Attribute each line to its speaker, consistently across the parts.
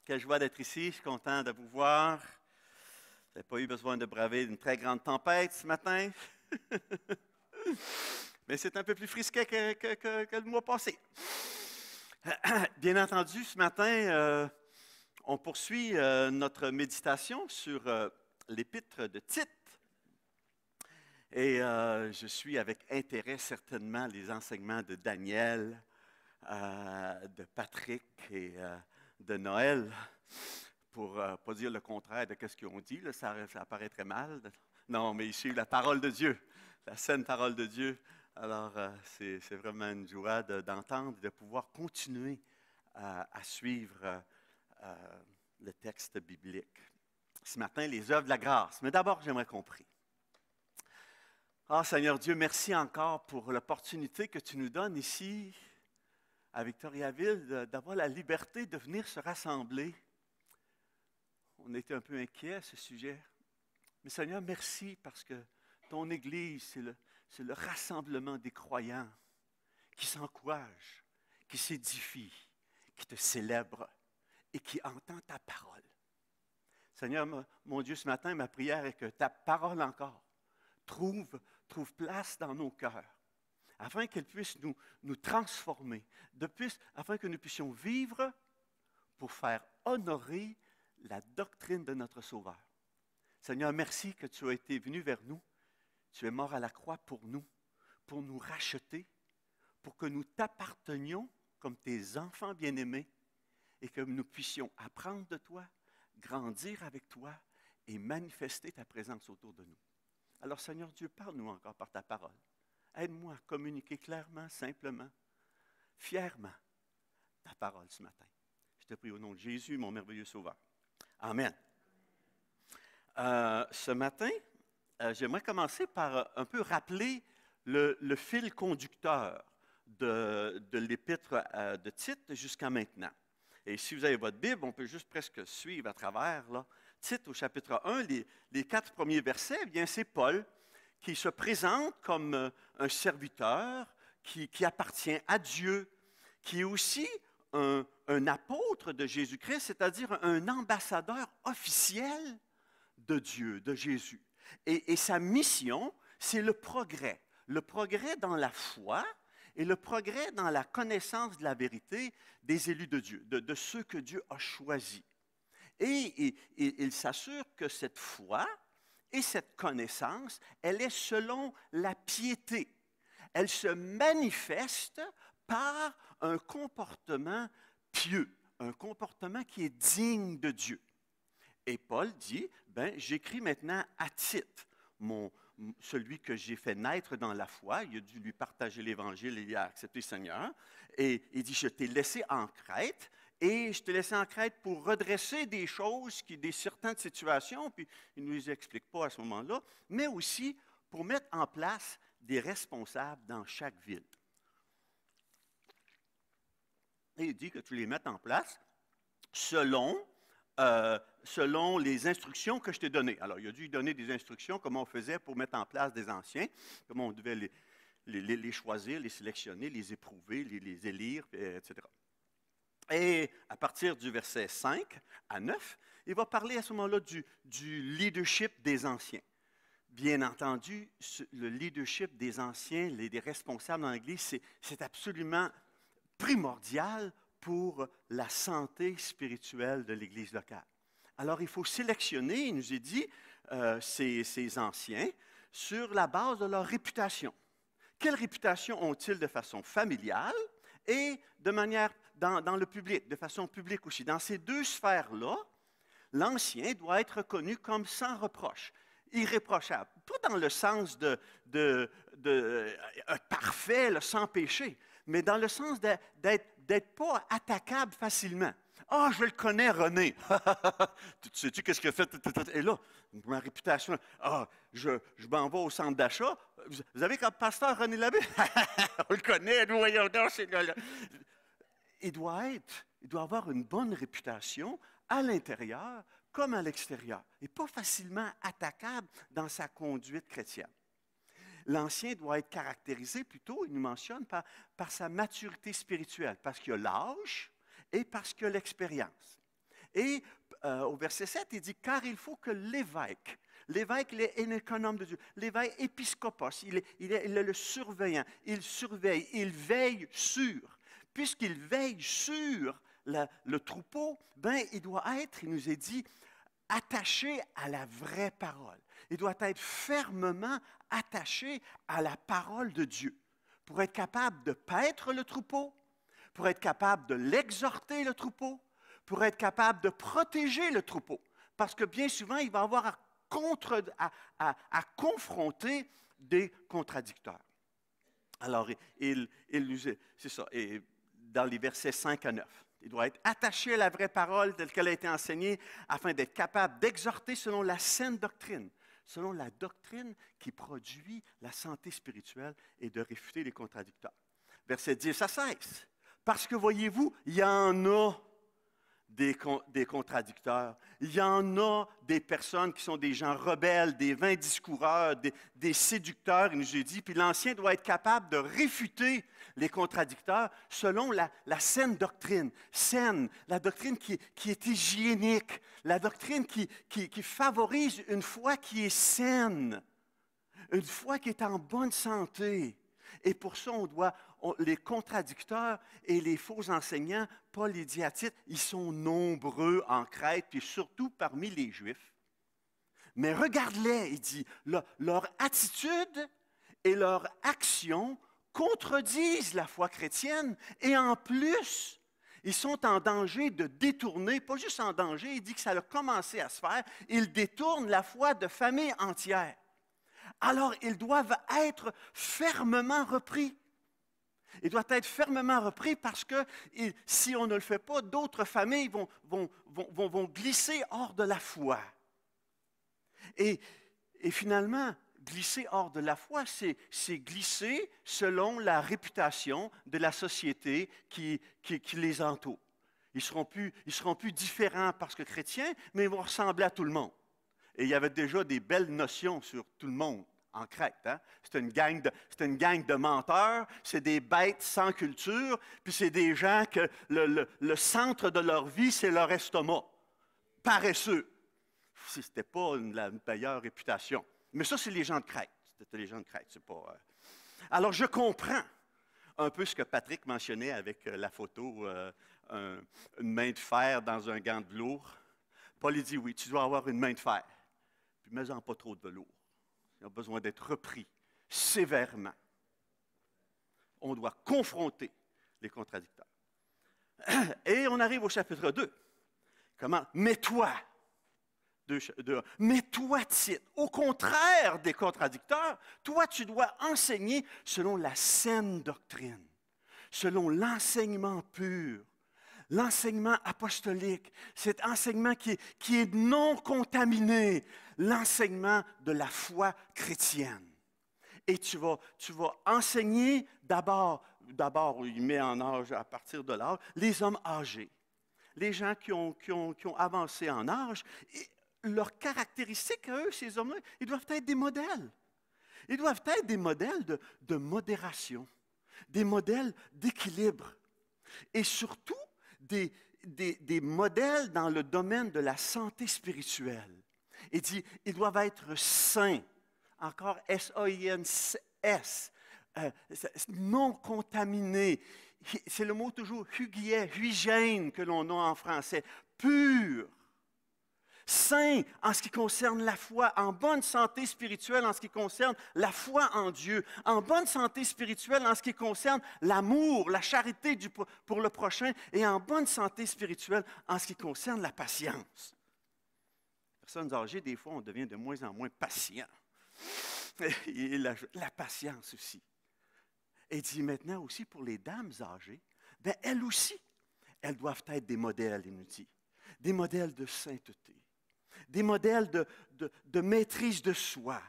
Speaker 1: Quelle joie d'être ici. Je suis content de vous voir. Vous n'avez pas eu besoin de braver une très grande tempête ce matin. Mais c'est un peu plus frisquet que le mois passé. Bien entendu, ce matin, on poursuit notre méditation sur l'épître de Tite. Et je suis avec intérêt certainement les enseignements de Daniel, de Patrick et de Noël, pour ne pas dire le contraire de ce qu'ils ont dit, là, ça paraîtrait mal. Non, mais ici, la parole de Dieu, la saine parole de Dieu. Alors, c'est vraiment une joie d'entendre et de pouvoir continuer à suivre le texte biblique. Ce matin, les œuvres de la grâce. Mais d'abord, j'aimerais qu'on prie. Ah, Seigneur Dieu, merci encore pour l'opportunité que tu nous donnes ici, à Victoriaville, d'avoir la liberté de venir se rassembler. On était un peu inquiets à ce sujet. Mais Seigneur, merci parce que ton Église, c'est le rassemblement des croyants qui s'encouragent, qui s'édifient, qui te célèbrent et qui entendent ta parole. Seigneur, mon Dieu, ce matin, ma prière est que ta parole encore trouve place dans nos cœurs, afin qu'elle puisse nous transformer, afin que nous puissions vivre pour faire honorer la doctrine de notre Sauveur. Seigneur, merci que tu as été venu vers nous. Tu es mort à la croix pour nous racheter, pour que nous t'appartenions comme tes enfants bien-aimés et que nous puissions apprendre de toi, grandir avec toi et manifester ta présence autour de nous. Alors, Seigneur Dieu, parle-nous encore par ta parole. Aide-moi à communiquer clairement, simplement, fièrement ta parole ce matin. Je te prie au nom de Jésus, mon merveilleux Sauveur. Amen. Ce matin, j'aimerais commencer par un peu rappeler le fil conducteur de l'épître de Tite jusqu'à maintenant. Et si vous avez votre Bible, on peut juste presque suivre à travers, là. Tite au chapitre 1, les 4 premiers versets, bien c'est Paul qui se présente comme un serviteur qui appartient à Dieu, qui est aussi un apôtre de Jésus-Christ, c'est-à-dire un ambassadeur officiel de Dieu, de Jésus. Et sa mission, c'est le progrès dans la foi et le progrès dans la connaissance de la vérité des élus de Dieu, de ceux que Dieu a choisis. Et il s'assure que cette foi et cette connaissance, elle est selon la piété. Elle se manifeste par un comportement pieux, un comportement qui est digne de Dieu. Et Paul dit, j'écris maintenant à Tite, celui que j'ai fait naître dans la foi. Il a dû lui partager l'Évangile, il a accepté le Seigneur. Et il dit, je t'ai laissé en Crète, et je t'ai laissé en Crète pour redresser des choses, des certaines situations, puis il ne nous les explique pas à ce moment-là, mais aussi pour mettre en place des responsables dans chaque ville. Et il dit que tu les mettes en place selon les instructions que je t'ai données. Alors, il a dû lui donner des instructions, comment on faisait pour mettre en place des anciens, comment on devait les choisir, les sélectionner, les éprouver, les élire, etc. Et à partir du verset 5 à 9, il va parler à ce moment-là du leadership des anciens. Bien entendu, le leadership des anciens, des responsables dans l'Église, c'est absolument primordial pour la santé spirituelle de l'Église locale. Alors, il faut sélectionner, il nous est dit, ces anciens sur la base de leur réputation. Quelle réputation ont-ils de façon familiale et de manière dans le public, de façon publique aussi? Dans ces deux sphères-là, l'ancien doit être reconnu comme sans reproche, irréprochable. Pas dans le sens de parfait, sans péché, mais dans le sens d'être pas attaquable facilement. Ah, je le connais, René. Tu sais-tu qu'est-ce qu'il a fait? Et là, ma réputation. Ah, je m'en vais au centre d'achat. Vous avez comme pasteur René Labbé? On le connaît, nous voyons donc, c'est là. Il doit avoir une bonne réputation à l'intérieur comme à l'extérieur, et pas facilement attaquable dans sa conduite chrétienne. L'ancien doit être caractérisé plutôt, il nous mentionne, par sa maturité spirituelle, parce qu'il a l'âge et parce qu'il y a l'expérience. Et au verset 7, il dit, car il faut que l'évêque, il est un économe de Dieu, l'évêque épiscopos, il est le surveillant, il surveille, il veille sur. Puisqu'il veille sur le troupeau, ben, il doit être, il nous est dit, attaché à la vraie parole. Il doit être fermement attaché à la parole de Dieu pour être capable de paître le troupeau, pour être capable de l'exhorter le troupeau, pour être capable de protéger le troupeau. Parce que bien souvent, il va avoir à confronter des contradicteurs. Alors, c'est ça, et dans les versets 5 à 9. Il doit être attaché à la vraie parole telle qu'elle a été enseignée afin d'être capable d'exhorter selon la saine doctrine, selon la doctrine qui produit la santé spirituelle et de réfuter les contradicteurs. Versets 10 à 16. Parce que voyez-vous, il y en a des contradicteurs. Il y en a des personnes qui sont des gens rebelles, des vains discoureurs, des séducteurs, il nous a dit. Puis l'Ancien doit être capable de réfuter les contradicteurs selon la saine doctrine. Saine, la doctrine qui est hygiénique, la doctrine qui favorise une foi qui est saine, une foi qui est en bonne santé. Et pour ça, les contradicteurs et les faux enseignants, Paul et dit à Tite, ils sont nombreux en Crète, puis surtout parmi les Juifs. Mais regarde-les, il dit, leur attitude et leur action contredisent la foi chrétienne et en plus, ils sont en danger de détourner, pas juste en danger, il dit que ça a commencé à se faire, ils détournent la foi de familles entières. Alors, ils doivent être fermement repris. Ils doivent être fermement repris parce que si on ne le fait pas, d'autres familles vont glisser hors de la foi. Et finalement, glisser hors de la foi, c'est glisser selon la réputation de la société qui les entoure. Ils ne seront plus différents parce que chrétiens, mais ils vont ressembler à tout le monde. Et il y avait déjà des belles notions sur tout le monde en Crète. Hein? C'est une gang de menteurs, c'est des bêtes sans culture, puis c'est des gens que le centre de leur vie, c'est leur estomac. Paresseux. Ce n'était pas la meilleure réputation. Mais ça, c'est les gens de Crète. C'était les gens de Crète, c'est pas... Alors, je comprends un peu ce que Patrick mentionnait avec la photo, une main de fer dans un gant de velours. Paul il dit, oui, tu dois avoir une main de fer. Puis mets-en pas trop de velours. Il a besoin d'être repris sévèrement. On doit confronter les contradicteurs. Et on arrive au chapitre 2. Comment? Mais toi, Tite, au contraire des contradicteurs, toi, tu dois enseigner selon la saine doctrine, selon l'enseignement pur, l'enseignement apostolique, cet enseignement qui est non contaminé, l'enseignement de la foi chrétienne. Et tu vas enseigner d'abord, il met en âge, à partir de l'âge, les hommes âgés, les gens qui ont avancé en âge. Et leurs caractéristiques à eux, ces hommes-là, ils doivent être des modèles. Ils doivent être des modèles de modération, des modèles d'équilibre. Et surtout, des modèles dans le domaine de la santé spirituelle. Il dit, ils doivent être saints, encore S-A-I-N-S, non contaminés. C'est le mot toujours hygiène que l'on a en français, pur. Saint en ce qui concerne la foi, en bonne santé spirituelle en ce qui concerne la foi en Dieu, en bonne santé spirituelle en ce qui concerne l'amour, la charité pour le prochain, et en bonne santé spirituelle en ce qui concerne la patience. Les personnes âgées, des fois, on devient de moins en moins patient. Et la patience aussi. Et il dit maintenant aussi pour les dames âgées, bien, elles aussi, elles doivent être des modèles, il nous dit, des modèles de sainteté. Des modèles de maîtrise de soi.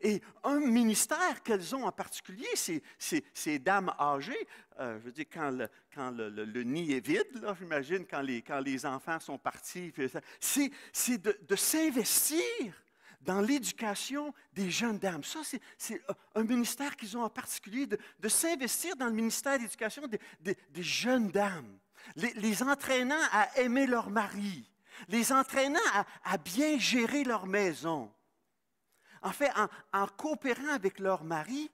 Speaker 1: Et un ministère qu'elles ont en particulier, ces dames âgées, je veux dire, quand le nid est vide, là, j'imagine, quand les enfants sont partis, c'est de s'investir dans l'éducation des jeunes dames. Ça, c'est un ministère qu'ils ont en particulier, de s'investir dans le ministère d'éducation des jeunes dames. les entraînant à aimer leur mari, les entraînant à bien gérer leur maison. En fait, en coopérant avec leur mari,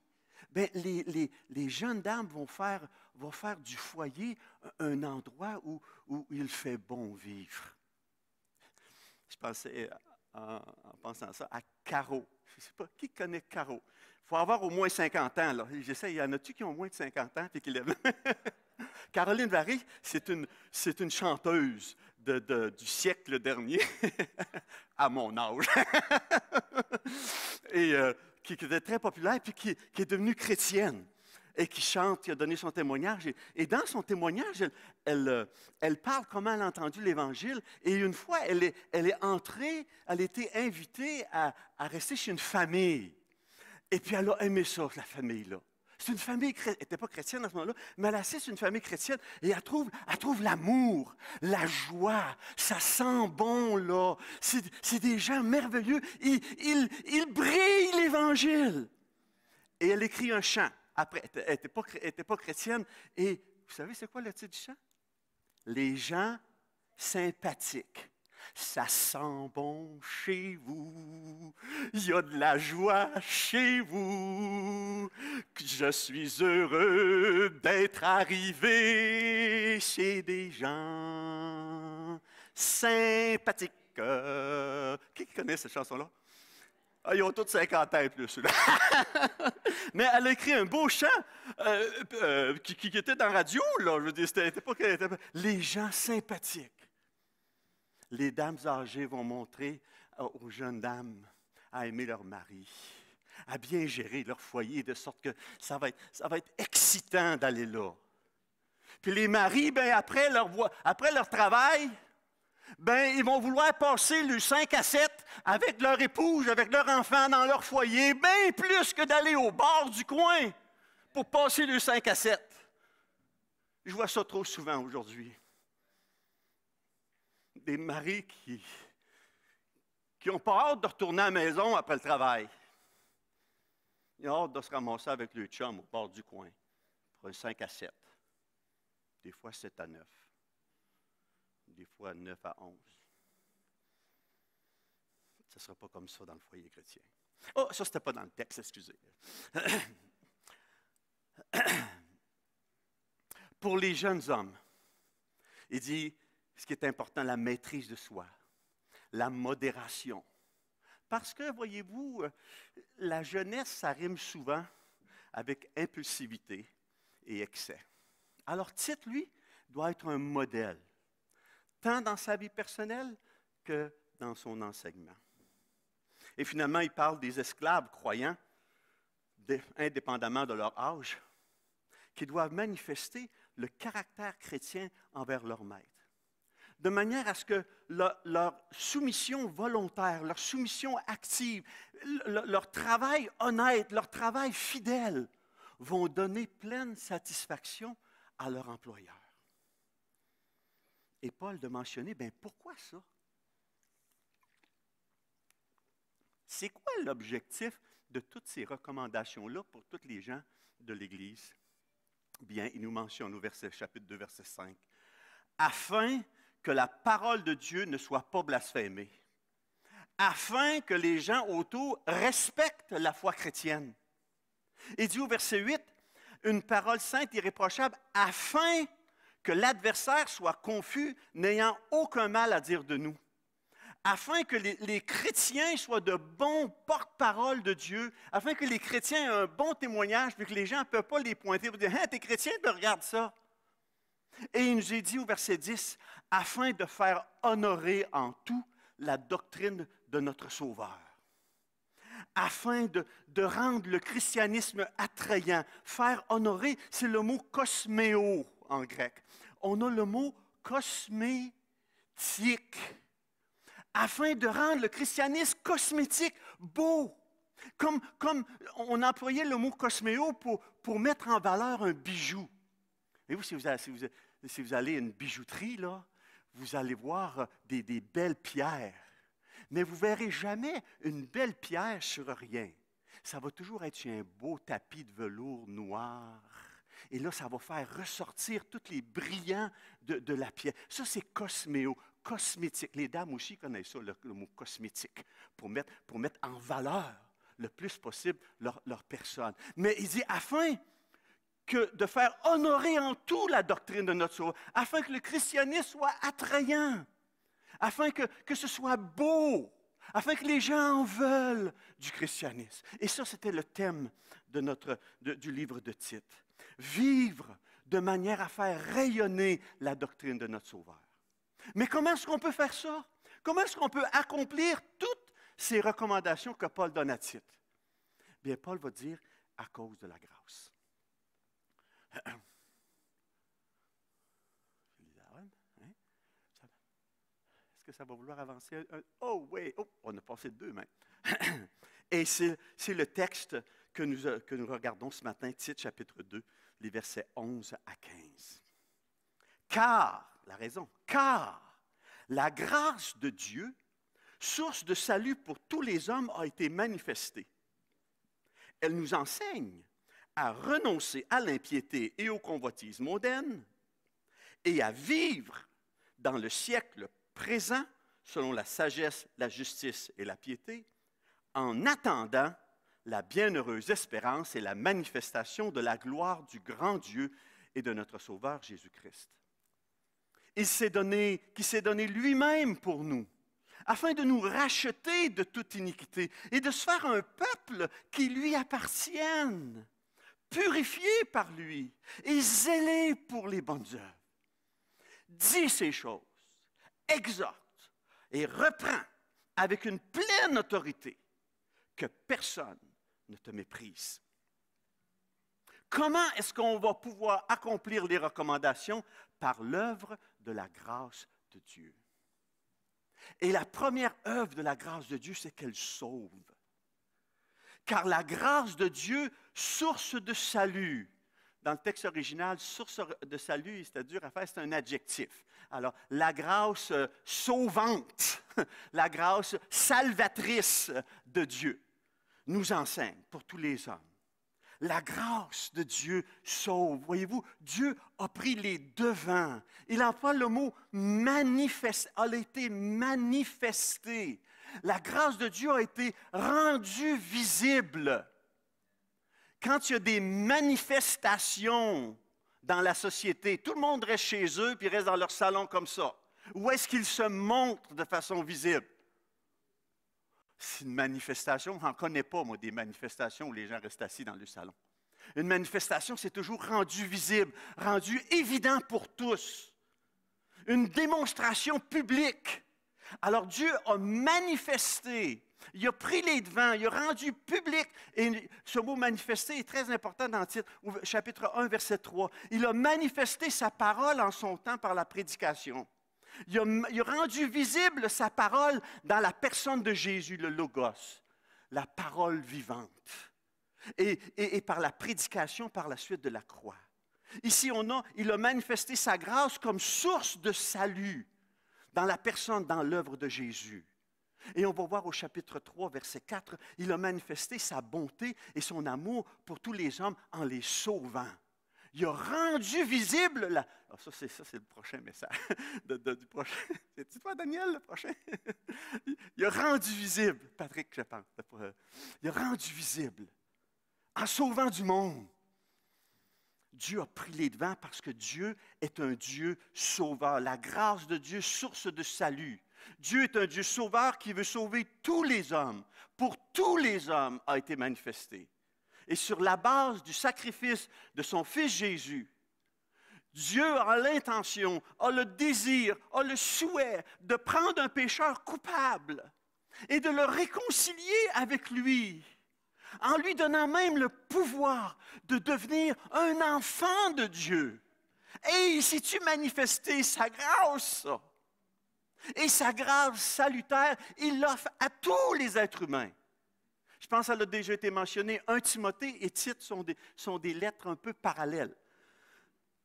Speaker 1: bien, les jeunes dames vont faire du foyer un endroit où il fait bon vivre. Je pensais, en pensant à ça, à Caro. Je ne sais pas, qui connaît Caro? Il faut avoir au moins 50 ans. Là. J'essaie, il y en a-tu qui ont moins de 50 ans et qui lèvent? Caroline Vary, c'est une chanteuse du siècle dernier, à mon âge, et qui était très populaire, puis qui est devenue chrétienne, et qui chante, qui a donné son témoignage. Et dans son témoignage, elle parle comment elle a entendu l'Évangile, et une fois, elle est entrée, elle a été invitée à rester chez une famille. Et puis elle a aimé ça, la famille-là. C'est une famille chrétienne. Elle n'était pas chrétienne à ce moment-là, mais elle assiste une famille chrétienne et elle trouve l'amour, la joie. Ça sent bon, là. C'est des gens merveilleux. Ils brillent l'Évangile. Et elle écrit un chant. Après, elle n'était pas chrétienne. Et vous savez, c'est quoi le titre du chant? Les gens sympathiques. Ça sent bon chez vous, il y a de la joie chez vous. Je suis heureux d'être arrivé chez des gens sympathiques. Qui connaît cette chanson-là? Ah, ils ont tous 50 ans et plus, là. Mais elle a écrit un beau chant qui était dans la radio, là. Je veux dire, c'était pas... Les gens sympathiques. Les dames âgées vont montrer aux jeunes dames à aimer leur mari, à bien gérer leur foyer, de sorte que ça va être excitant d'aller là. Puis les maris, bien, après leur travail, bien, ils vont vouloir passer le 5 à 7 avec leur épouse, avec leur enfant dans leur foyer, bien plus que d'aller au bar du coin pour passer le 5 à 7. Je vois ça trop souvent aujourd'hui. Des maris qui n'ont pas hâte de retourner à la maison après le travail. Ils ont hâte de se ramasser avec le chum au bord du coin pour un 5 à 7. Des fois 7 à 9. Des fois 9 à 11. Ce ne sera pas comme ça dans le foyer chrétien. Oh, ça, ce n'était pas dans le texte, excusez. Pour les jeunes hommes, il dit, ce qui est important, la maîtrise de soi, la modération. Parce que, voyez-vous, la jeunesse, ça rime souvent avec impulsivité et excès. Alors, Tite, lui, doit être un modèle, tant dans sa vie personnelle que dans son enseignement. Et finalement, il parle des esclaves croyants, indépendamment de leur âge, qui doivent manifester le caractère chrétien envers leur maître. De manière à ce que leur soumission volontaire, leur soumission active, leur travail honnête, leur travail fidèle vont donner pleine satisfaction à leur employeur. Et Paul de mentionner, bien pourquoi ça? C'est quoi l'objectif de toutes ces recommandations-là pour tous les gens de l'Église? Bien, il nous mentionne au chapitre 2, verset 5. Afin que la parole de Dieu ne soit pas blasphémée, afin que les gens autour respectent la foi chrétienne. Il dit au verset 8, une parole sainte, irréprochable, afin que l'adversaire soit confus, n'ayant aucun mal à dire de nous. Afin que les chrétiens soient de bons porte-parole de Dieu, afin que les chrétiens aient un bon témoignage, puis que les gens ne peuvent pas les pointer pour dire « Hein, t'es chrétien, ben regarde ça ». Et il nous est dit au verset 10, afin de faire honorer en tout la doctrine de notre Sauveur. Afin de rendre le christianisme attrayant. Faire honorer, c'est le mot kosméo en grec. On a le mot cosmétique. Afin de rendre le christianisme cosmétique, beau. Comme on employait le mot cosméo pour mettre en valeur un bijou. Et vous, si vous allez à une bijouterie, là, vous allez voir des belles pierres. Mais vous ne verrez jamais une belle pierre sur rien. Ça va toujours être sur un beau tapis de velours noir. Et là, ça va faire ressortir tous les brillants de la pierre. Ça, c'est cosméo, cosmétique. Les dames aussi connaissent ça, le mot cosmétique, pour mettre en valeur le plus possible leur personne. Mais il dit, afin de faire honorer en tout la doctrine de notre Sauveur, afin que le christianisme soit attrayant, afin que ce soit beau, afin que les gens en veulent du christianisme. Et ça, c'était le thème du livre de Tite. Vivre de manière à faire rayonner la doctrine de notre Sauveur. Mais comment est-ce qu'on peut faire ça? Comment est-ce qu'on peut accomplir toutes ces recommandations que Paul donne à Tite? Bien, Paul va dire, à cause de la grâce. Est-ce que ça va vouloir avancer? Oh oui, oh, on a passé 2 mains. Et c'est le texte que nous regardons ce matin, Tite chapitre 2, les versets 11 à 15. Car, la raison, car la grâce de Dieu, source de salut pour tous les hommes, a été manifestée. Elle nous enseigne à renoncer à l'impiété et aux convoitises mondaines et à vivre dans le siècle présent selon la sagesse, la justice et la piété, en attendant la bienheureuse espérance et la manifestation de la gloire du grand Dieu et de notre Sauveur Jésus-Christ. Qui s'est donné lui-même pour nous, afin de nous racheter de toute iniquité et de se faire un peuple qui lui appartienne, purifié par lui et zélé pour les bonnes œuvres. Dis ces choses, exhorte et reprends avec une pleine autorité, que personne ne te méprise. Comment est-ce qu'on va pouvoir accomplir les recommandations? Par l'œuvre de la grâce de Dieu. Et la première œuvre de la grâce de Dieu, c'est qu'elle sauve. Car la grâce de Dieu, source de salut. Dans le texte original, source de salut, c'est dur à faire, c'est un adjectif. Alors, la grâce sauvante, la grâce salvatrice de Dieu nous enseigne pour tous les hommes. La grâce de Dieu sauve. Voyez-vous, Dieu a pris les devants. Il emploie le mot manifeste, a été manifesté. La grâce de Dieu a été rendue visible. Quand il y a des manifestations dans la société, tout le monde reste chez eux puis reste dans leur salon comme ça. Où est-ce qu'ils se montrent de façon visible? C'est une manifestation, je n'en connais pas, moi, des manifestations où les gens restent assis dans le salon. Une manifestation, c'est toujours rendu visible, rendu évident pour tous. Une démonstration publique. Alors Dieu a manifesté, il a pris les devants, il a rendu public, et ce mot manifester est très important dans le titre, chapitre 1, verset 3. Il a manifesté sa parole en son temps par la prédication. Il a rendu visible sa parole dans la personne de Jésus, le Logos, la parole vivante. Et par la prédication par la suite de la croix. Ici, il a manifesté sa grâce comme source de salut dans la personne, dans l'œuvre de Jésus. Et on va voir au chapitre 3, verset 4, il a manifesté sa bonté et son amour pour tous les hommes en les sauvant. Il a rendu visible la... Oh, ça, c'est le prochain message. Du prochain. C'est toi, Daniel, le prochain? Il a rendu visible, Patrick, je pense. Il a rendu visible, en sauvant du monde. Dieu a pris les devants parce que Dieu est un Dieu sauveur. La grâce de Dieu, source de salut. Dieu est un Dieu sauveur qui veut sauver tous les hommes. Pour tous les hommes a été manifesté. Et sur la base du sacrifice de son Fils Jésus, Dieu a l'intention, a le désir, a le souhait de prendre un pécheur coupable et de le réconcilier avec lui, en lui donnant même le pouvoir de devenir un enfant de Dieu. Et il s'est-tu manifesté sa grâce? Et sa grâce salutaire, il l'offre à tous les êtres humains. Je pense que ça a déjà été mentionné, 1 Timothée et Tite sont des lettres un peu parallèles.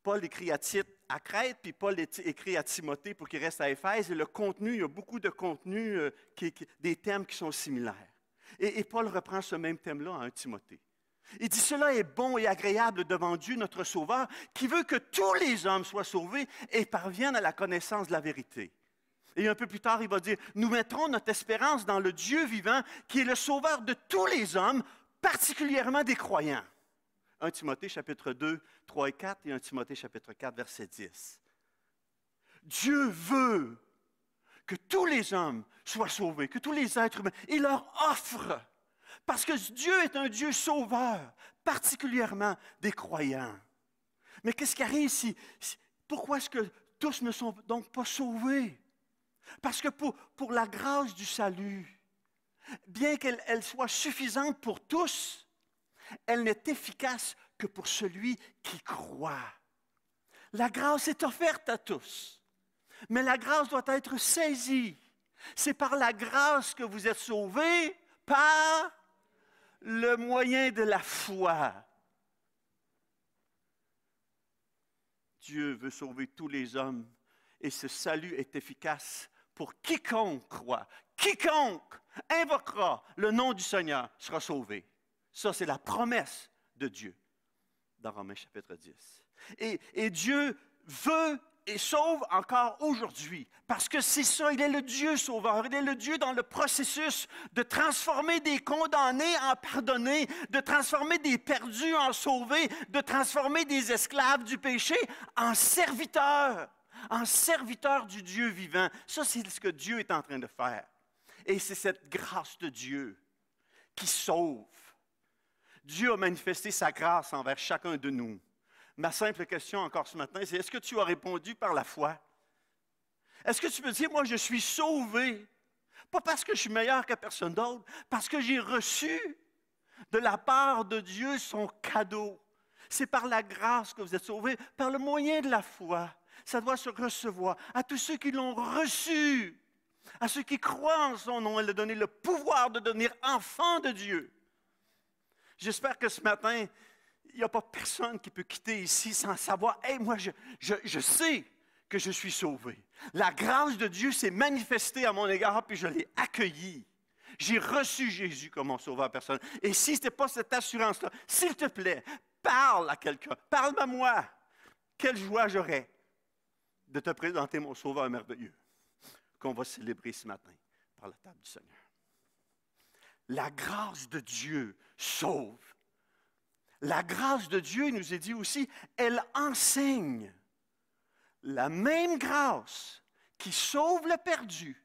Speaker 1: Paul écrit à Tite à Crète, puis Paul écrit à Timothée pour qu'il reste à Éphèse. Et le contenu, il y a beaucoup de contenu, des thèmes qui sont similaires. Et Paul reprend ce même thème-là en 1 Timothée. Il dit, cela est bon et agréable devant Dieu, notre Sauveur, qui veut que tous les hommes soient sauvés et parviennent à la connaissance de la vérité. Et un peu plus tard, il va dire, nous mettrons notre espérance dans le Dieu vivant, qui est le Sauveur de tous les hommes, particulièrement des croyants. 1 Timothée chapitre 2, 3 et 4 et 1 Timothée chapitre 4, verset 10. Dieu veut que tous les hommes soient sauvés, que tous les êtres humains, il leur offre. Parce que Dieu est un Dieu sauveur, particulièrement des croyants. Mais qu'est-ce qui arrive pourquoi est-ce que tous ne sont donc pas sauvés? Parce que pour la grâce du salut, bien qu'elle soit suffisante pour tous, elle n'est efficace que pour celui qui croit. La grâce est offerte à tous, mais la grâce doit être saisie. C'est par la grâce que vous êtes sauvés, par le moyen de la foi. Dieu veut sauver tous les hommes et ce salut est efficace pour quiconque croit. Quiconque invoquera le nom du Seigneur sera sauvé. Ça, c'est la promesse de Dieu dans Romains chapitre 10. Et Dieu veut et sauve encore aujourd'hui. Parce que c'est ça, il est le Dieu sauveur. Il est le Dieu dans le processus de transformer des condamnés en pardonnés, de transformer des perdus en sauvés, de transformer des esclaves du péché en serviteurs du Dieu vivant. Ça, c'est ce que Dieu est en train de faire. Et c'est cette grâce de Dieu qui sauve. Dieu a manifesté sa grâce envers chacun de nous. Ma simple question encore ce matin, c'est est-ce que tu as répondu par la foi? Est-ce que tu peux dire, moi je suis sauvé, pas parce que je suis meilleur que personne d'autre, parce que j'ai reçu de la part de Dieu son cadeau. C'est par la grâce que vous êtes sauvés, par le moyen de la foi. Ça doit se recevoir. À tous ceux qui l'ont reçu, à ceux qui croient en son nom, elle a donné le pouvoir de devenir enfants de Dieu. J'espère que ce matin, il n'y a pas personne qui peut quitter ici sans savoir, « Hey, moi, je sais que je suis sauvé. La grâce de Dieu s'est manifestée à mon égard, puis je l'ai accueillie. J'ai reçu Jésus comme mon sauveur personnel. Et si ce n'était pas cette assurance-là, s'il te plaît, parle à quelqu'un, parle à moi. Quelle joie j'aurais de te présenter mon sauveur merveilleux qu'on va célébrer ce matin par la table du Seigneur. La grâce de Dieu sauve. La grâce de Dieu, il nous est dit aussi, elle enseigne. La même grâce qui sauve le perdu.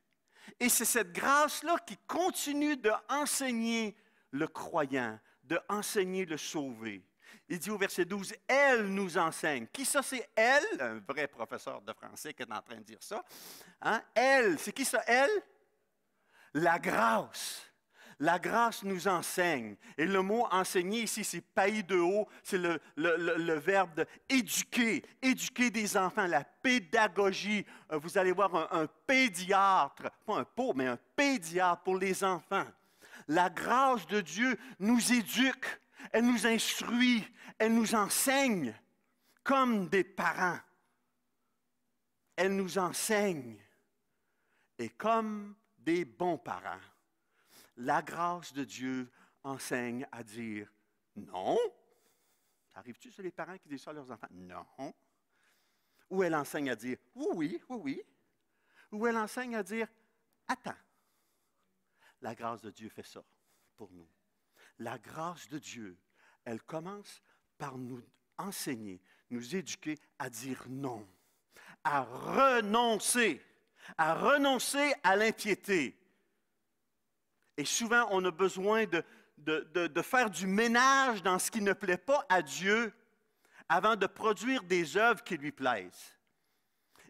Speaker 1: Et c'est cette grâce-là qui continue d'enseigner le croyant, d'enseigner le sauvé. Il dit au verset 12, « Elle nous enseigne ». Qui ça, c'est « elle » ? Un vrai professeur de français qui est en train de dire ça. Hein? Elle, c'est qui ça, « elle » ? La grâce. La grâce nous enseigne. Et le mot enseigner ici, c'est païdeo, c'est le verbe de éduquer, éduquer des enfants, la pédagogie. Vous allez voir un pédiatre, pas un pauvre, mais un pédiatre pour les enfants. La grâce de Dieu nous éduque, elle nous instruit, elle nous enseigne comme des parents. Elle nous enseigne. Et comme des bons parents. La grâce de Dieu enseigne à dire non. Arrives-tu sur les parents qui disent ça à leurs enfants? Non. Ou elle enseigne à dire oui, oui, oui, oui. Ou elle enseigne à dire attends. La grâce de Dieu fait ça pour nous. La grâce de Dieu, elle commence par nous enseigner, nous éduquer à dire non, à renoncer à l'impiété. Et souvent, on a besoin de faire du ménage dans ce qui ne plaît pas à Dieu avant de produire des œuvres qui lui plaisent.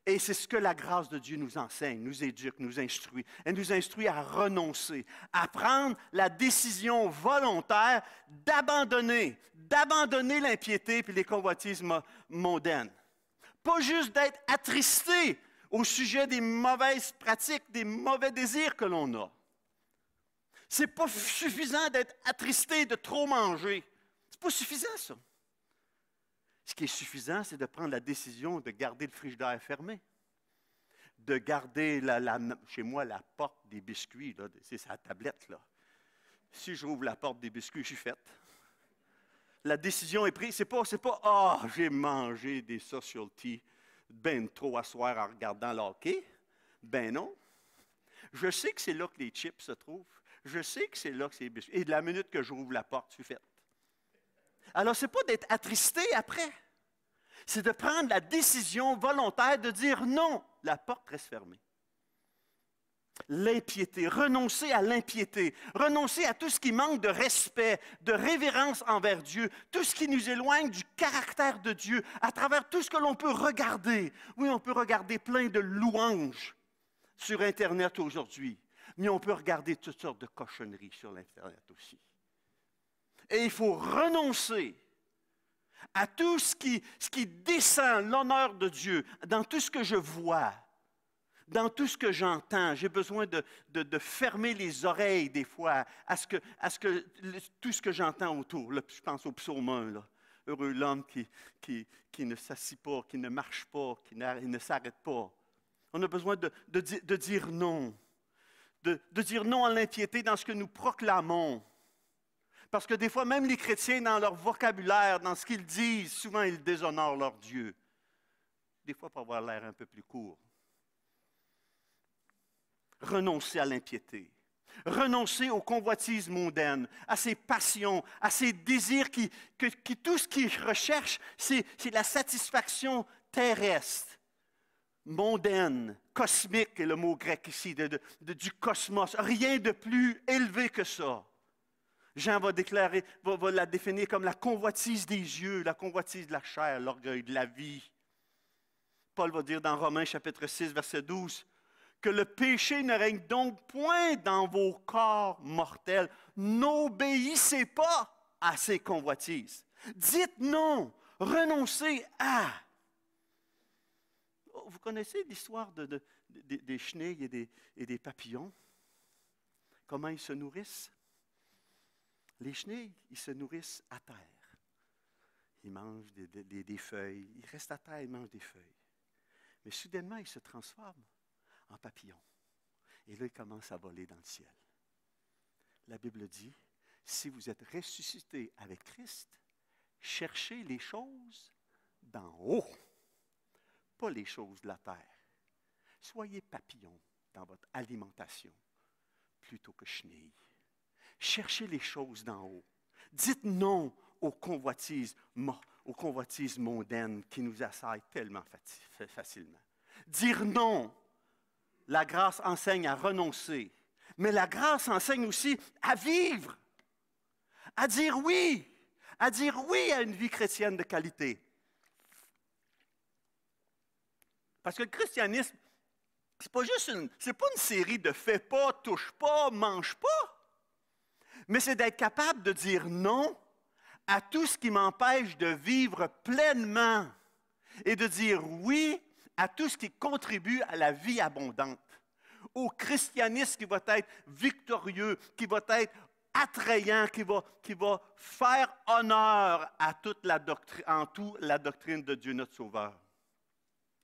Speaker 1: Et c'est ce que la grâce de Dieu nous enseigne, nous éduque, nous instruit. Elle nous instruit à renoncer, à prendre la décision volontaire d'abandonner l'impiété et les convoitises mondaines. Pas juste d'être attristé au sujet des mauvaises pratiques, des mauvais désirs que l'on a. Ce n'est pas suffisant d'être attristé, de trop manger. Ce n'est pas suffisant, ça. Ce qui est suffisant, c'est de prendre la décision de garder le frigidaire fermé, de garder, chez moi, la porte des biscuits, là, c'est sa tablette. Là. Si j'ouvre la porte des biscuits, je suis faite. la décision est prise. C'est pas, ah, j'ai mangé des social tea ben trop à soir en regardant le hockey. Ben non. Je sais que c'est là que les chips se trouvent. Je sais que c'est là que c'est les biscuits. Et de la minute que j'ouvre la porte, c'est fait. Alors, ce n'est pas d'être attristé après. C'est de prendre la décision volontaire de dire non. La porte reste fermée. L'impiété, renoncer à l'impiété, renoncer à tout ce qui manque de respect, de révérence envers Dieu, tout ce qui nous éloigne du caractère de Dieu, à travers tout ce que l'on peut regarder. Oui, on peut regarder plein de louanges sur Internet aujourd'hui, mais on peut regarder toutes sortes de cochonneries sur l'Internet aussi. Et il faut renoncer à tout ce qui descend l'honneur de Dieu dans tout ce que je vois. Dans tout ce que j'entends, j'ai besoin de fermer les oreilles des fois à ce que tout ce que j'entends autour. Là, je pense au psaume 1, là. Heureux l'homme qui ne s'assit pas, qui ne marche pas, qui ne s'arrête pas. On a besoin de dire non, de dire non à l'impiété dans ce que nous proclamons. Parce que des fois, même les chrétiens, dans leur vocabulaire, dans ce qu'ils disent, souvent ils déshonorent leur Dieu. Des fois, pour avoir l'air un peu plus court. Renoncer à l'impiété, renoncer aux convoitises mondaines, à ses passions, à ses désirs qui tout ce qu'ils recherchent, c'est la satisfaction terrestre, mondaine, cosmique est le mot grec ici, du cosmos. Rien de plus élevé que ça. Jean va la définir comme la convoitise des yeux, la convoitise de la chair, l'orgueil de la vie. Paul va dire dans Romains chapitre 6, verset 12, que le péché ne règne donc point dans vos corps mortels. N'obéissez pas à ces convoitises. Dites non, renoncez à. Vous connaissez l'histoire des chenilles et des papillons? Comment ils se nourrissent? Les chenilles, ils se nourrissent à terre. Ils mangent des feuilles. Ils restent à terre, ils mangent des feuilles. Mais soudainement, ils se transforment en papillon. Et là, il commence à voler dans le ciel. La Bible dit, si vous êtes ressuscité avec Christ, cherchez les choses d'en haut, pas les choses de la terre. Soyez papillon dans votre alimentation plutôt que chenille. Cherchez les choses d'en haut. Dites non aux convoitises mondaines qui nous assaillent tellement facilement. Dire non. La grâce enseigne à renoncer, mais la grâce enseigne aussi à vivre, à dire oui à une vie chrétienne de qualité. Parce que le christianisme, c'est pas une série de fais pas, touche pas, mange pas, mais c'est d'être capable de dire non à tout ce qui m'empêche de vivre pleinement et de dire oui à tout ce qui contribue à la vie abondante, au christianisme qui va être victorieux, qui va être attrayant, qui va faire honneur à toute la doctrine de Dieu notre Sauveur.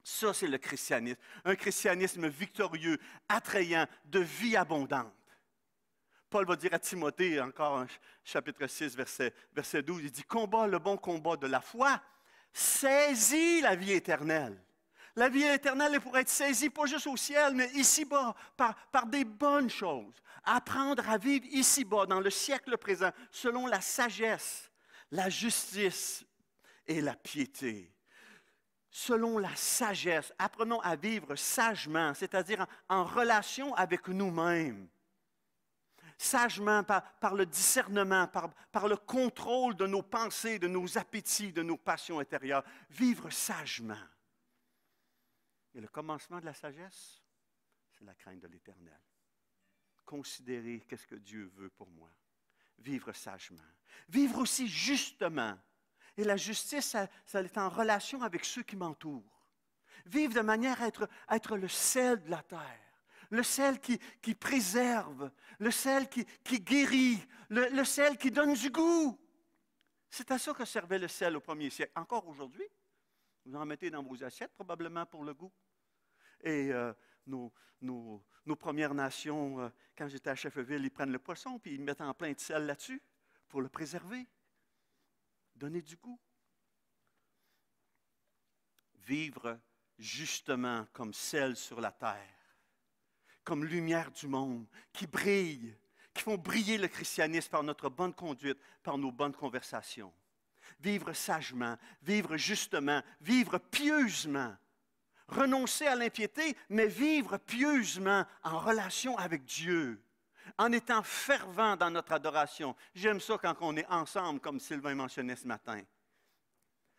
Speaker 1: Ça, c'est le christianisme. Un christianisme victorieux, attrayant, de vie abondante. Paul va dire à Timothée, encore chapitre 6, verset 12, il dit « Combat le bon combat de la foi, saisis la vie éternelle. » La vie éternelle est pour être saisie, pas juste au ciel, mais ici-bas, par des bonnes choses. Apprendre à vivre ici-bas, dans le siècle présent, selon la sagesse, la justice et la piété. Selon la sagesse, apprenons à vivre sagement, c'est-à-dire en relation avec nous-mêmes. Sagement par le discernement, par le contrôle de nos pensées, de nos appétits, de nos passions intérieures. Vivre sagement. Et le commencement de la sagesse, c'est la crainte de l'Éternel. Considérer qu'est-ce que Dieu veut pour moi. Vivre sagement. Vivre aussi justement. Et la justice, ça est en relation avec ceux qui m'entourent. Vivre de manière à être le sel de la terre. Le sel qui préserve. Le sel qui guérit. Le sel qui donne du goût. C'est à ça que servait le sel au premier siècle. Encore aujourd'hui, vous en mettez dans vos assiettes probablement pour le goût. Et nos Premières Nations, quand j'étais à Cheffeville, ils prennent le poisson puis ils mettent en plein de sel là-dessus pour le préserver. donner du goût. Vivre justement comme sel sur la terre, comme lumière du monde, qui brille, qui font briller le christianisme par notre bonne conduite, par nos bonnes conversations. Vivre sagement, vivre justement, vivre pieusement. Renoncer à l'impiété, mais vivre pieusement en relation avec Dieu, en étant fervent dans notre adoration. J'aime ça quand on est ensemble, comme Sylvain mentionnait ce matin.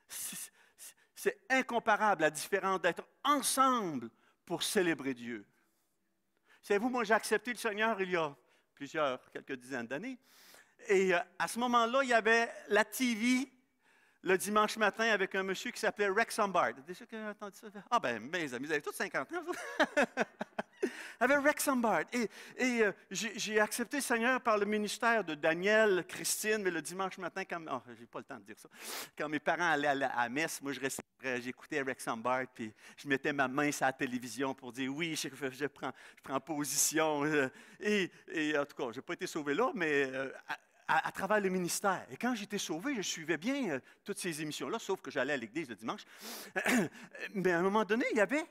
Speaker 1: C'est incomparable la différence d'être ensemble pour célébrer Dieu. Savez-vous, moi j'ai accepté le Seigneur il y a quelques dizaines d'années. Et à ce moment-là, il y avait la TV le dimanche matin avec un monsieur qui s'appelait Rex Sombart. Déjà que j'ai entendu ça? Ah ben, mes amis, vous avez tous 50 ans, vous? Avec Rex Sombart. Et j'ai accepté le Seigneur par le ministère de Daniel, Christine, mais le dimanche matin, j'ai pas le temps de dire ça. Quand mes parents allaient à la messe, moi j'écoutais Rex Sombart, puis je mettais ma main sur la télévision pour dire oui, je prends position. Et en tout cas, je n'ai pas été sauvé là, mais à travers le ministère. Et quand j'étais sauvé, je suivais bien toutes ces émissions-là, sauf que j'allais à l'église le dimanche. Mais à un moment donné, il y avait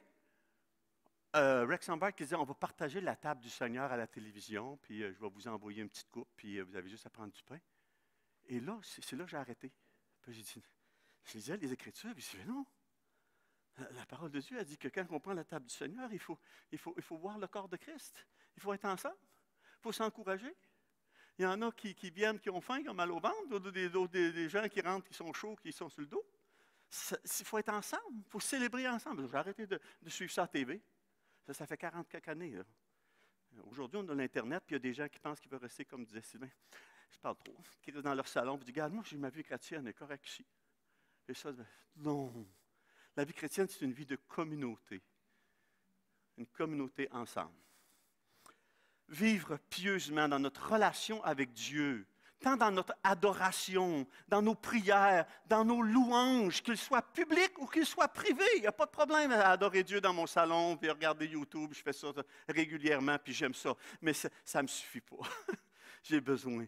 Speaker 1: Rex Sombart qui disait, on va partager la table du Seigneur à la télévision, puis je vais vous envoyer une petite coupe, puis vous avez juste à prendre du pain. Et là, c'est là que j'ai arrêté. Puis j'ai dit, je lisais les Écritures, puis je disais, non. La parole de Dieu a dit que quand on prend la table du Seigneur, il faut voir le corps de Christ. Il faut être ensemble. Il faut s'encourager. Il y en a qui viennent, qui ont faim, qui ont mal au ventre, des gens qui rentrent, qui sont chauds, qui sont sur le dos. Il faut être ensemble. Il faut célébrer ensemble. J'ai arrêté de suivre ça à TV. Ça fait 40 quelques années. Là. Aujourd'hui, on a l'Internet, puis il y a des gens qui pensent qu'ils veulent rester, comme disait Sylvain, je parle trop, qui restent dans leur salon, puis disent, regarde, moi, j'ai ma vie chrétienne, elle est correcte ici. Et ça, non. La vie chrétienne, c'est une vie de communauté. Une communauté ensemble. Vivre pieusement dans notre relation avec Dieu, tant dans notre adoration, dans nos prières, dans nos louanges, qu'ils soient publics ou qu'ils soient privés. Il n'y a pas de problème à adorer Dieu dans mon salon, puis regarder YouTube, je fais ça régulièrement, puis j'aime ça. Mais ça ne me suffit pas. J'ai besoin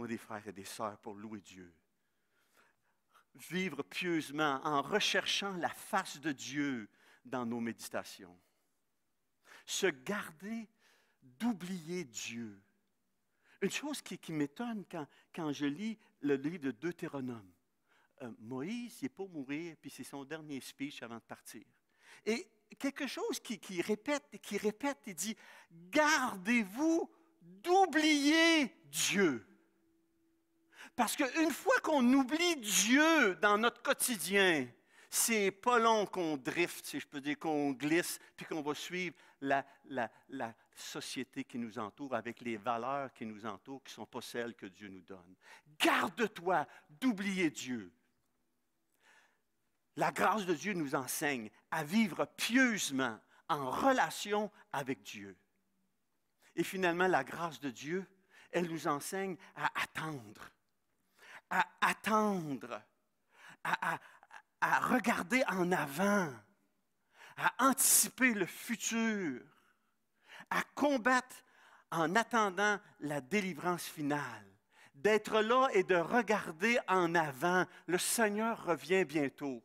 Speaker 1: des frères et des sœurs pour louer Dieu. Vivre pieusement en recherchant la face de Dieu dans nos méditations. Se garder d'oublier Dieu. Une chose qui m'étonne quand je lis le livre de Deutéronome. Moïse, il est pour mourir, puis c'est son dernier speech avant de partir. Et quelque chose qui répète, il dit, gardez-vous d'oublier Dieu. Parce qu'une fois qu'on oublie Dieu dans notre quotidien, c'est pas long qu'on drift, si je peux dire, qu'on glisse, puis qu'on va suivre la société qui nous entoure avec les valeurs qui nous entourent, qui ne sont pas celles que Dieu nous donne. Garde-toi d'oublier Dieu. La grâce de Dieu nous enseigne à vivre pieusement en relation avec Dieu. Et finalement, la grâce de Dieu, elle nous enseigne à attendre, à regarder en avant, à anticiper le futur, à combattre en attendant la délivrance finale, d'être là et de regarder en avant. Le Seigneur revient bientôt.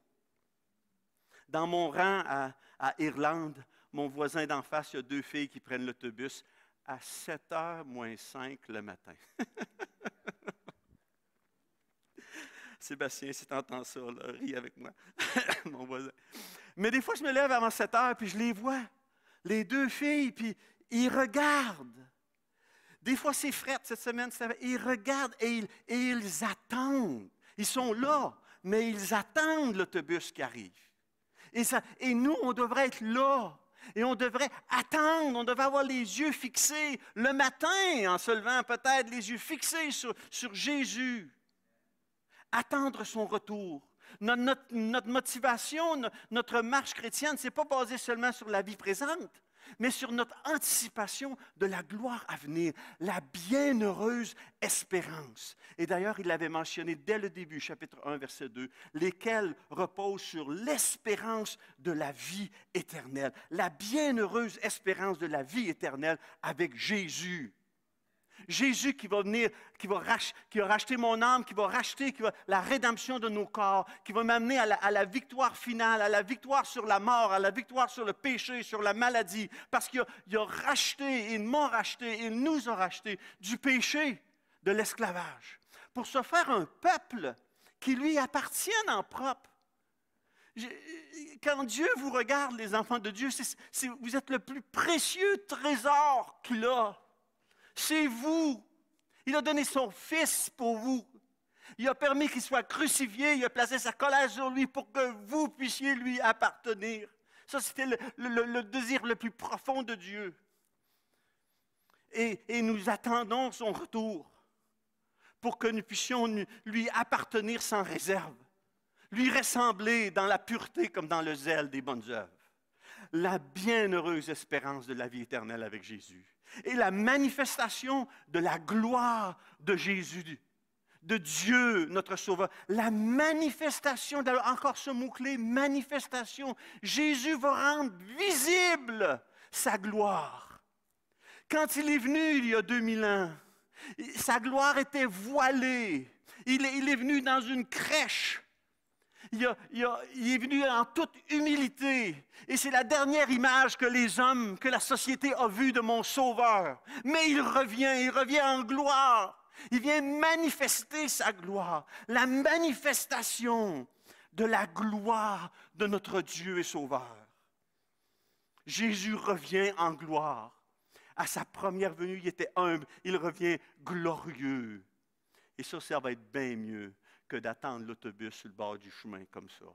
Speaker 1: Dans mon rang à Irlande, mon voisin d'en face, il y a 2 filles qui prennent l'autobus à 7h moins 5 le matin. Sébastien, si tu entends ça, là, ris avec moi, mon voisin. Mais des fois, je me lève avant 7 heures, puis je les vois, les 2 filles, puis ils regardent. Des fois, c'est Fred, cette semaine, ils regardent et ils attendent. Ils sont là, mais ils attendent l'autobus qui arrive. Et nous, on devrait être là. Et on devrait attendre, on devrait avoir les yeux fixés le matin, en se levant peut-être, les yeux fixés sur Jésus. Attendre son retour. Notre motivation, notre marche chrétienne, ce n'est pas basé seulement sur la vie présente, mais sur notre anticipation de la gloire à venir, la bienheureuse espérance. Et d'ailleurs, il l'avait mentionné dès le début, chapitre 1, verset 2, lesquels reposent sur l'espérance de la vie éternelle, la bienheureuse espérance de la vie éternelle avec Jésus. Jésus qui va venir, qui va racheter mon âme, qui va racheter la rédemption de nos corps, qui va m'amener à la victoire finale, à la victoire sur la mort, à la victoire sur le péché, sur la maladie, parce qu'il a racheté, il m'a racheté, il nous a racheté du péché, de l'esclavage, pour se faire un peuple qui lui appartienne en propre. Quand Dieu vous regarde, les enfants de Dieu, vous êtes le plus précieux trésor qu'il a. C'est vous. Il a donné son Fils pour vous. Il a permis qu'il soit crucifié. Il a placé sa colère sur lui pour que vous puissiez lui appartenir. Ça, c'était le désir le plus profond de Dieu. Et nous attendons son retour pour que nous puissions lui appartenir sans réserve, lui ressembler dans la pureté comme dans le zèle des bonnes œuvres. La bienheureuse espérance de la vie éternelle avec Jésus et la manifestation de la gloire de Jésus, de Dieu, notre Sauveur. La manifestation, encore ce mot-clé, manifestation. Jésus va rendre visible sa gloire. Quand il est venu il y a 2000 ans, sa gloire était voilée. Il est venu dans une crèche. Il est venu en toute humilité. Et c'est la dernière image que les hommes, que la société a vue de mon Sauveur. Mais il revient en gloire. Il vient manifester sa gloire. La manifestation de la gloire de notre Dieu et Sauveur. Jésus revient en gloire. À sa première venue, il était humble. Il revient glorieux. Et ça va être bien mieux que d'attendre l'autobus sur le bord du chemin comme ça.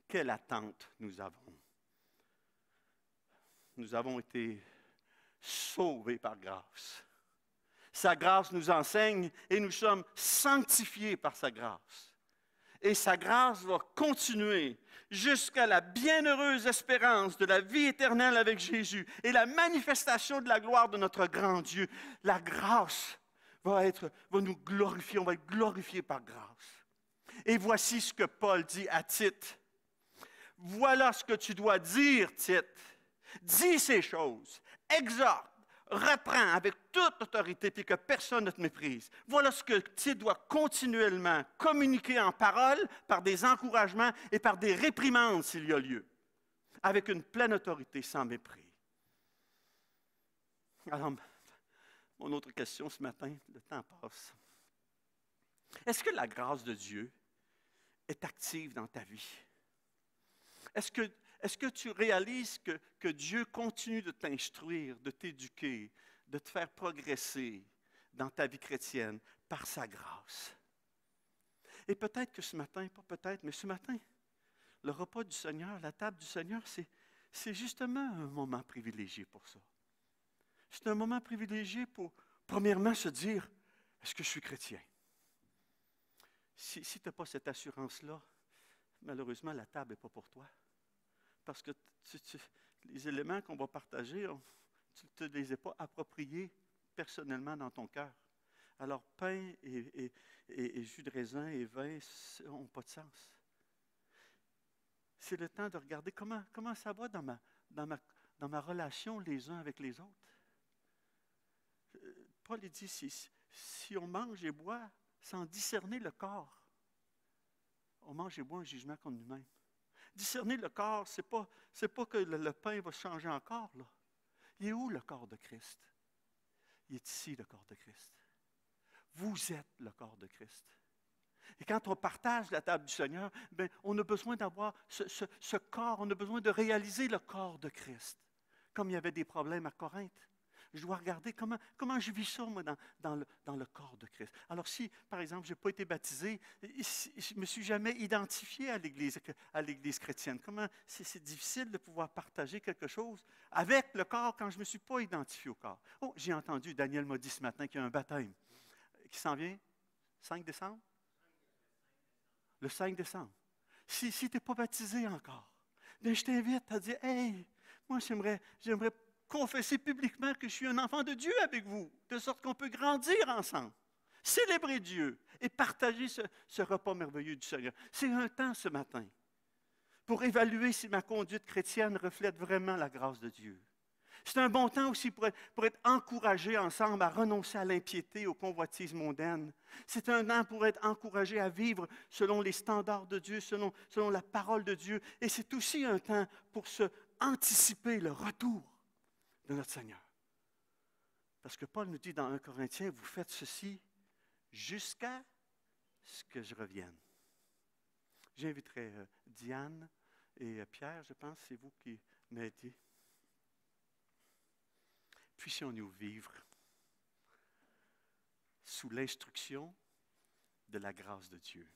Speaker 1: Quelle attente nous avons. Nous avons été sauvés par grâce. Sa grâce nous enseigne et nous sommes sanctifiés par sa grâce. Et sa grâce va continuer jusqu'à la bienheureuse espérance de la vie éternelle avec Jésus et la manifestation de la gloire de notre grand Dieu. La grâce va nous glorifier, on va être glorifié par grâce. Et voici ce que Paul dit à Tite. Voilà ce que tu dois dire, Tite. Dis ces choses, exhorte, reprends avec toute autorité, puis que personne ne te méprise. Voilà ce que Tite doit continuellement communiquer en parole, par des encouragements et par des réprimandes s'il y a lieu, avec une pleine autorité, sans mépris. Alors, mon autre question ce matin, le temps passe. Est-ce que la grâce de Dieu est active dans ta vie? Est-ce que tu réalises que Dieu continue de t'instruire, de t'éduquer, de te faire progresser dans ta vie chrétienne par sa grâce? Et peut-être que ce matin, pas peut-être, mais ce matin, le repas du Seigneur, la table du Seigneur, c'est justement un moment privilégié pour ça. C'est un moment privilégié pour, premièrement, se dire, est-ce que je suis chrétien? Si tu n'as pas cette assurance-là, malheureusement, la table n'est pas pour toi. Parce que les éléments qu'on va partager, tu ne te les as pas appropriés personnellement dans ton cœur. Alors, pain et jus de raisin et vin n'ont pas de sens. C'est le temps de regarder comment ça va dans ma relation les uns avec les autres. Paul dit, si on mange et boit sans discerner le corps, on mange et boit un jugement contre nous-mêmes. Discerner le corps, ce n'est pas que le pain va changer en corps. Là. Il est où le corps de Christ? Il est ici, le corps de Christ. Vous êtes le corps de Christ. Et quand on partage la table du Seigneur, bien, on a besoin d'avoir ce corps, on a besoin de réaliser le corps de Christ. Comme il y avait des problèmes à Corinthe. Je dois regarder comment je vis ça, moi, dans le corps de Christ. Alors, si, par exemple, je n'ai pas été baptisé, je ne me suis jamais identifié à l'Église chrétienne. Comment c'est difficile de pouvoir partager quelque chose avec le corps quand je ne me suis pas identifié au corps. Oh, j'ai entendu, Daniel m'a dit ce matin qu'il y a un baptême qui s'en vient, 5 décembre? Le 5 décembre. Si tu n'es pas baptisé encore, bien, je t'invite à dire, « Hey, moi, j'aimerais confesser publiquement que je suis un enfant de Dieu avec vous, de sorte qu'on peut grandir ensemble, célébrer Dieu et partager ce repas merveilleux du Seigneur. » C'est un temps ce matin pour évaluer si ma conduite chrétienne reflète vraiment la grâce de Dieu. C'est un bon temps aussi pour être encouragés ensemble à renoncer à l'impiété, aux convoitises mondaines. C'est un temps pour être encouragés à vivre selon les standards de Dieu, selon la parole de Dieu. Et c'est aussi un temps pour se anticiper le retour de notre Seigneur. Parce que Paul nous dit dans 1 Corinthiens, vous faites ceci jusqu'à ce que je revienne. J'inviterai Diane et Pierre, je pense, c'est vous qui m'aidez. Puissions-nous vivre sous l'instruction de la grâce de Dieu.